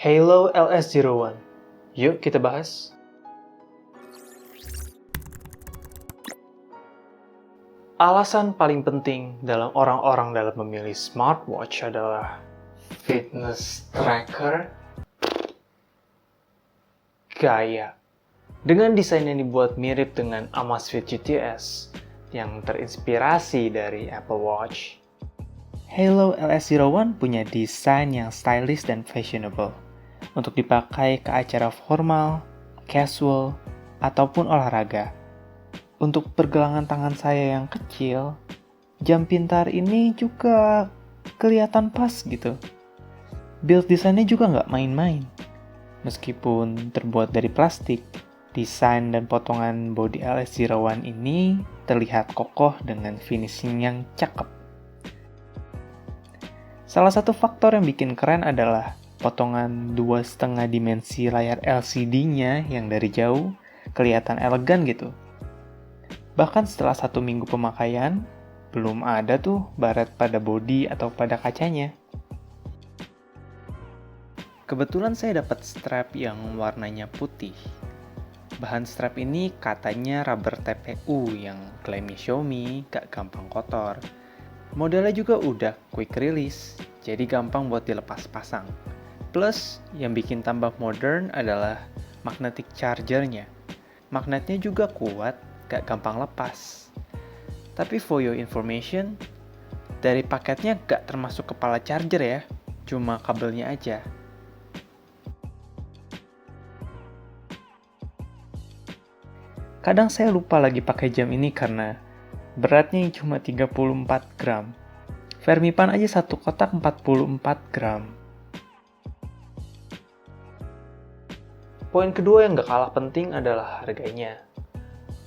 Halo LS01. Yuk kita bahas. Alasan paling penting dalam orang-orang dalam memilih smartwatch adalah fitness tracker, gaya. Dengan desain yang dibuat mirip dengan Amazfit GTS yang terinspirasi dari Apple Watch, Halo LS01 punya desain yang stylish dan fashionable untuk dipakai ke acara formal, casual, ataupun olahraga. Untuk pergelangan tangan saya yang kecil, jam pintar ini juga kelihatan pas gitu. Build desainnya juga nggak main-main. Meskipun terbuat dari plastik, desain dan potongan bodi LS01 ini terlihat kokoh dengan finishing yang cakep. Salah satu faktor yang bikin keren adalah potongan 2,5 dimensi layar LCD-nya yang dari jauh kelihatan elegan gitu. Bahkan setelah 1 minggu pemakaian, belum ada tuh baret pada bodi atau pada kacanya. Kebetulan saya dapat strap yang warnanya putih. Bahan strap ini katanya rubber TPU yang klaimnya Xiaomi gak gampang kotor. Modelnya juga udah quick release, jadi gampang buat dilepas pasang. Plus, yang bikin tambah modern adalah magnetic chargernya. Magnetnya juga kuat, gak gampang lepas. Tapi for your information, dari paketnya gak termasuk kepala charger ya, cuma kabelnya aja. Kadang saya lupa lagi pakai jam ini karena beratnya cuma 34 gram. Fermipan aja satu kotak 44 gram. Poin kedua yang gak kalah penting adalah harganya.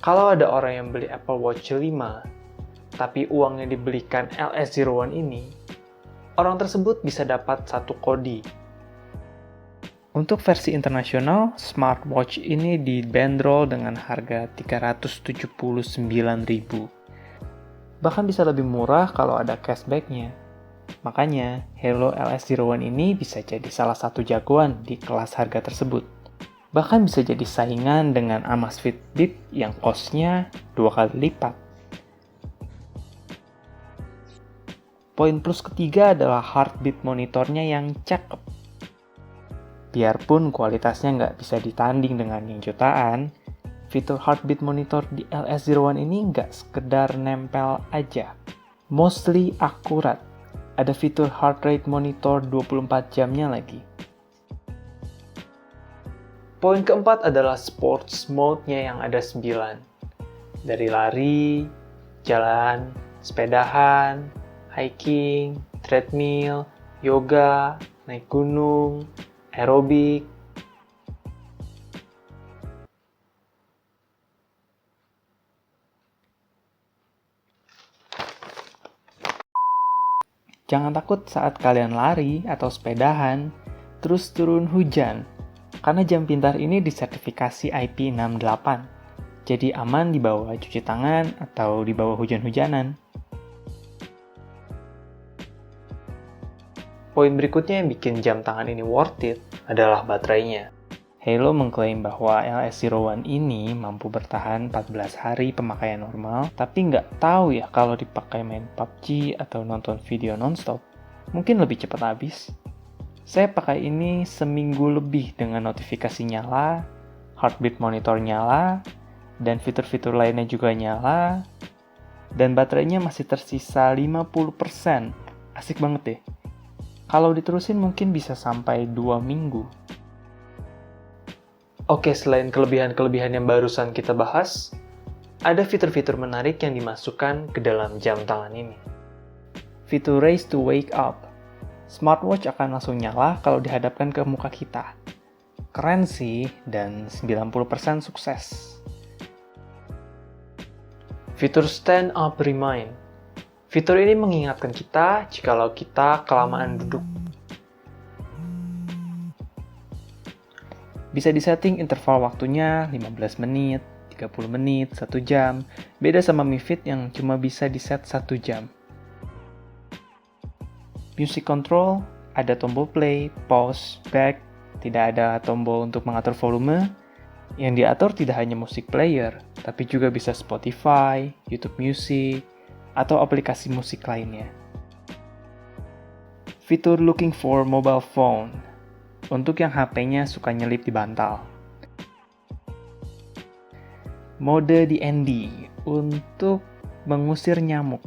Kalau ada orang yang beli Apple Watch 5, tapi uangnya dibelikan LS01 ini, orang tersebut bisa dapat satu kodi. Untuk versi internasional, smartwatch ini dibanderol dengan harga 379.000. Bahkan bisa lebih murah kalau ada cashback-nya. Makanya, Halo LS01 ini bisa jadi salah satu jagoan di kelas harga tersebut. Bahkan bisa jadi saingan dengan Amazfit Bip yang cost-nya 2 kali lipat. Poin plus ketiga adalah heartbeat monitornya yang cakep. Biarpun kualitasnya nggak bisa ditanding dengan yang jutaan, fitur heartbeat monitor di LS01 ini nggak sekedar nempel aja. Mostly akurat. Ada fitur heart rate monitor 24 jamnya lagi. Poin keempat adalah sports mode-nya yang ada 9. Dari lari, jalan, sepedahan, hiking, treadmill, yoga, naik gunung, aerobik. Jangan takut saat kalian lari atau sepedahan, terus turun hujan. Karena jam pintar ini disertifikasi IP68. Jadi aman dibawa cuci tangan atau dibawa hujan-hujanan. Poin berikutnya yang bikin jam tangan ini worth it adalah baterainya. Halo mengklaim bahwa LS01 ini mampu bertahan 14 hari pemakaian normal, tapi nggak tahu ya kalau dipakai main PUBG atau nonton video nonstop, mungkin lebih cepat habis. Saya pakai ini seminggu lebih dengan notifikasi nyala, heartbeat monitor nyala, dan fitur-fitur lainnya juga nyala, dan baterainya masih tersisa 50%. Asik banget deh. Kalau diterusin mungkin bisa sampai 2 minggu. Oke, selain kelebihan-kelebihan yang barusan kita bahas, ada fitur-fitur menarik yang dimasukkan ke dalam jam tangan ini. Fitur Raise to Wake Up. Smartwatch akan langsung nyala kalau dihadapkan ke muka kita. Keren sih, dan 90% sukses. Fitur Stand Up Remind. Fitur ini mengingatkan kita jikalau kita kelamaan duduk. Bisa disetting interval waktunya 15 menit, 30 menit, 1 jam. Beda sama Mi Fit yang cuma bisa diset 1 jam. Music control, ada tombol play, pause, back, tidak ada tombol untuk mengatur volume. Yang diatur tidak hanya musik player, tapi juga bisa Spotify, YouTube Music, atau aplikasi musik lainnya. Fitur looking for mobile phone, untuk yang HP-nya suka nyelip di bantal. Mode DND, untuk mengusir nyamuk.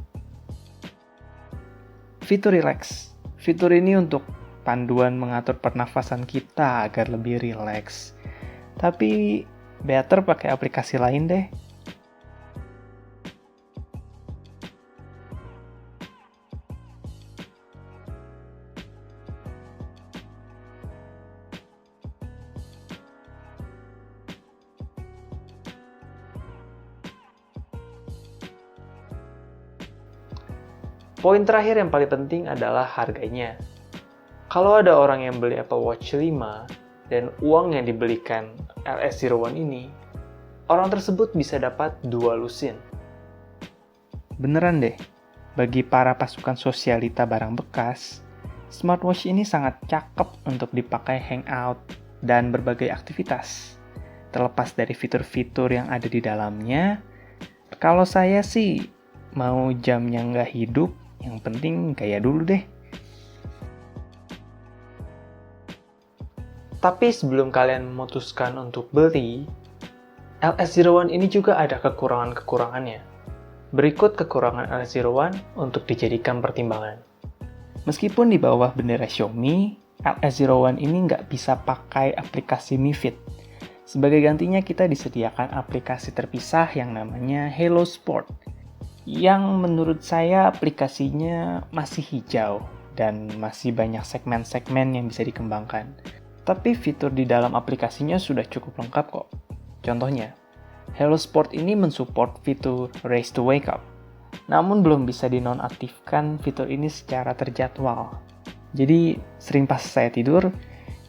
Fitur relax, fitur ini untuk panduan mengatur pernafasan kita agar lebih rileks. Tapi better pakai aplikasi lain deh. Poin terakhir yang paling penting adalah harganya. Kalau ada orang yang beli Apple Watch 5 dan uang yang dibelikan LS01 ini, orang tersebut bisa dapat 2 lusin. Beneran deh, bagi para pasukan sosialita barang bekas, smartwatch ini sangat cakep untuk dipakai hangout dan berbagai aktivitas. Terlepas dari fitur-fitur yang ada di dalamnya, kalau saya sih mau jamnya nggak hidup, yang penting gaya dulu deh. Tapi sebelum kalian memutuskan untuk beli, LS01 ini juga ada kekurangan-kekurangannya. Berikut kekurangan LS01 untuk dijadikan pertimbangan. Meskipun di bawah bendera Xiaomi, LS01 ini nggak bisa pakai aplikasi Mi Fit. Sebagai gantinya kita disediakan aplikasi terpisah yang namanya Hello Sport, yang menurut saya aplikasinya masih hijau dan masih banyak segmen-segmen yang bisa dikembangkan. Tapi fitur di dalam aplikasinya sudah cukup lengkap kok. Contohnya, Hello Sport ini mensupport fitur Race to Wake Up, namun belum bisa dinonaktifkan fitur ini secara terjadwal. Jadi sering pas saya tidur,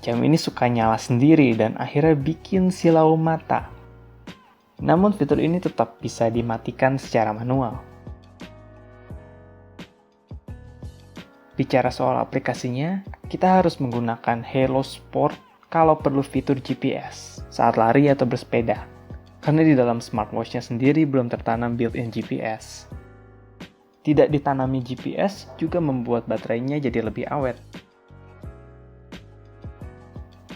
jam ini suka nyala sendiri dan akhirnya bikin silau mata. Namun fitur ini tetap bisa dimatikan secara manual. Bicara soal aplikasinya, kita harus menggunakan Hello Sport kalau perlu fitur GPS saat lari atau bersepeda. Karena di dalam smartwatch-nya sendiri belum tertanam built-in GPS. Tidak ditanami GPS juga membuat baterainya jadi lebih awet.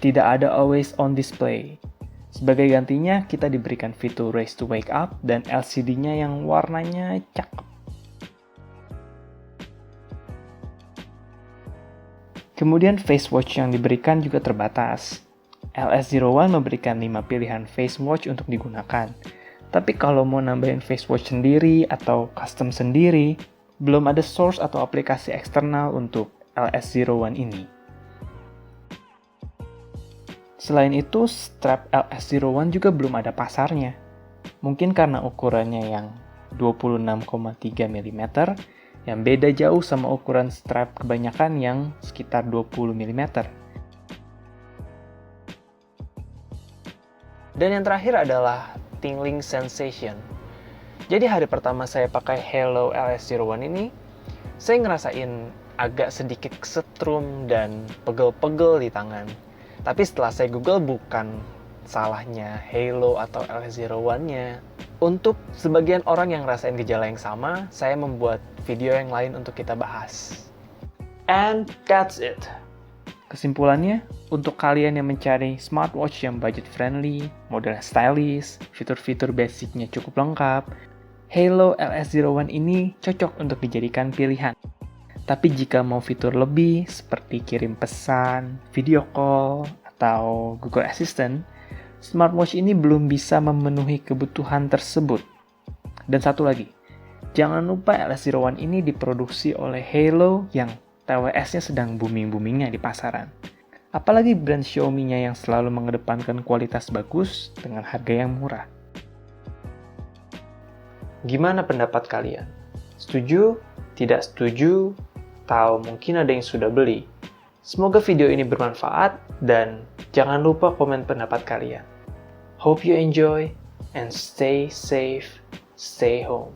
Tidak ada always on display. Sebagai gantinya, kita diberikan fitur Race to Wake Up dan LCD-nya yang warnanya cakep. Kemudian face watch yang diberikan juga terbatas. LS01 memberikan 5 pilihan face watch untuk digunakan. Tapi kalau mau nambahin face watch sendiri atau custom sendiri, belum ada source atau aplikasi eksternal untuk LS01 ini. Selain itu, strap LS01 juga belum ada pasarnya. Mungkin karena ukurannya yang 26,3 mm, yang beda jauh sama ukuran strap kebanyakan yang sekitar 20 mm. Dan yang terakhir adalah tingling sensation. Jadi hari pertama saya pakai Hello LS01 ini, saya ngerasain agak sedikit kesetrum dan pegel-pegel di tangan. Tapi setelah saya Google, bukan salahnya Hello atau LS01-nya. Untuk sebagian orang yang ngerasain gejala yang sama, saya membuat video yang lain untuk kita bahas. And that's it. Kesimpulannya, untuk kalian yang mencari smartwatch yang budget friendly, model stylish, fitur-fitur basicnya cukup lengkap, Hello LS01 ini cocok untuk dijadikan pilihan. Tapi jika mau fitur lebih seperti kirim pesan, video call, atau Google Assistant, smartwatch ini belum bisa memenuhi kebutuhan tersebut. Dan satu lagi, jangan lupa LS01 ini diproduksi oleh Hello yang TWS-nya sedang booming-boomingnya di pasaran. Apalagi brand Xiaomi-nya yang selalu mengedepankan kualitas bagus dengan harga yang murah. Gimana pendapat kalian? Setuju? Tidak setuju? Atau mungkin ada yang sudah beli? Semoga video ini bermanfaat dan jangan lupa komen pendapat kalian. Hope you enjoy and stay safe, stay home.